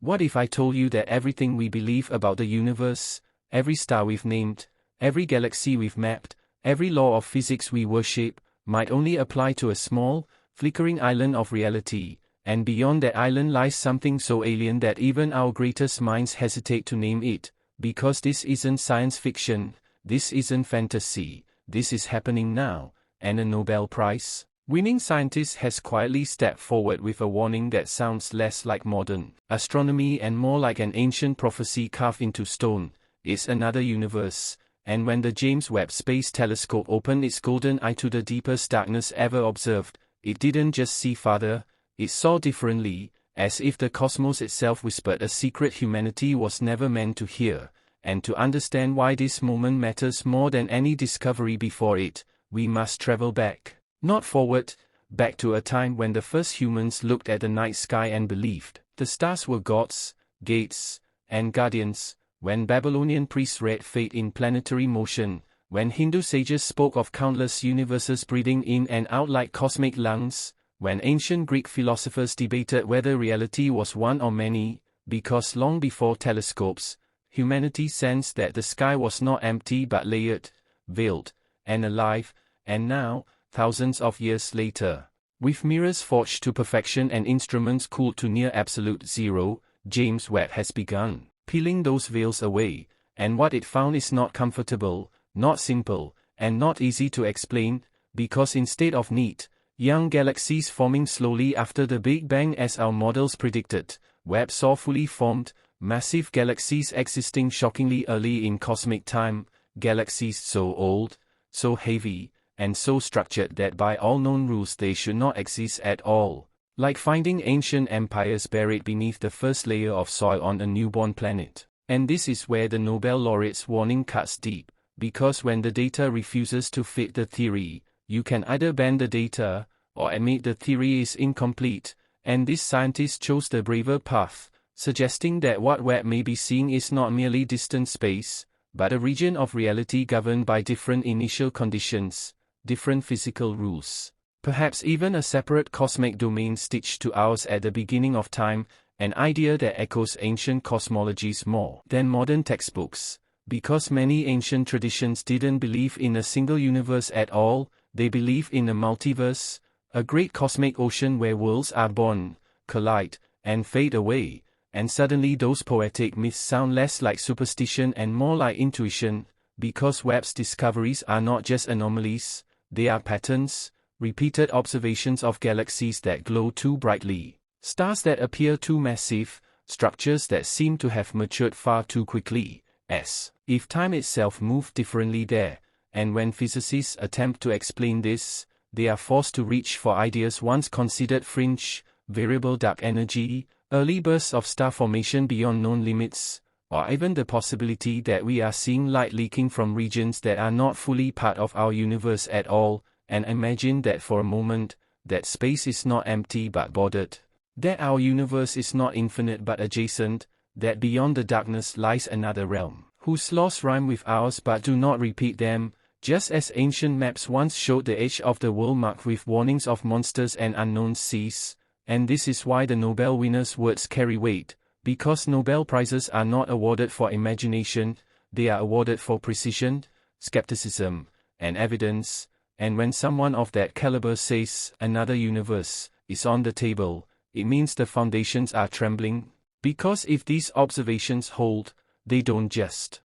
What if I told you that everything we believe about the universe, every star we've named, every galaxy we've mapped, every law of physics we worship, might only apply to a small, flickering island of reality, and beyond that island lies something so alien that even our greatest minds hesitate to name it, because this isn't science fiction, this isn't fantasy, this is happening now, and a Nobel Prize winning scientist has quietly stepped forward with a warning that sounds less like modern astronomy and more like an ancient prophecy carved into stone. It's another universe, and when the James Webb Space Telescope opened its golden eye to the deepest darkness ever observed, it didn't just see farther, it saw differently, as if the cosmos itself whispered a secret humanity was never meant to hear. And to understand why this moment matters more than any discovery before it, we must travel back. Not forward, back to a time when the first humans looked at the night sky and believed the stars were gods, gates, and guardians, when Babylonian priests read fate in planetary motion, when Hindu sages spoke of countless universes breathing in and out like cosmic lungs, when ancient Greek philosophers debated whether reality was one or many, because long before telescopes, humanity sensed that the sky was not empty but layered, veiled, and alive, and now, thousands of years later, with mirrors forged to perfection and instruments cooled to near absolute zero, James Webb has begun peeling those veils away, and what it found is not comfortable, not simple, and not easy to explain, because instead of neat, young galaxies forming slowly after the Big Bang as our models predicted, Webb saw fully formed, massive galaxies existing shockingly early in cosmic time, galaxies so old, so heavy, and so structured that by all known rules they should not exist at all, like finding ancient empires buried beneath the first layer of soil on a newborn planet. And this is where the Nobel laureate's warning cuts deep, because when the data refuses to fit the theory, you can either ban the data, or admit the theory is incomplete, and this scientist chose the braver path, suggesting that what Webb may be seeing is not merely distant space, but a region of reality governed by different initial conditions, different physical rules, perhaps even a separate cosmic domain stitched to ours at the beginning of time, an idea that echoes ancient cosmologies more than modern textbooks, because many ancient traditions didn't believe in a single universe at all, they believe in a multiverse, a great cosmic ocean where worlds are born, collide, and fade away, and suddenly those poetic myths sound less like superstition and more like intuition, because Webb's discoveries are not just anomalies, they are patterns, repeated observations of galaxies that glow too brightly, stars that appear too massive, structures that seem to have matured far too quickly, as if time itself moved differently there, and when physicists attempt to explain this, they are forced to reach for ideas once considered fringe, variable dark energy, early bursts of star formation beyond known limits, or even the possibility that we are seeing light leaking from regions that are not fully part of our universe at all, and imagine that for a moment, that space is not empty but bordered, that our universe is not infinite but adjacent, that beyond the darkness lies another realm, whose laws rhyme with ours but do not repeat them, just as ancient maps once showed the edge of the world marked with warnings of monsters and unknown seas, and this is why the Nobel winner's words carry weight. Because Nobel Prizes are not awarded for imagination, they are awarded for precision, skepticism, and evidence, and when someone of that caliber says another universe is on the table, it means the foundations are trembling, because if these observations hold, they don't just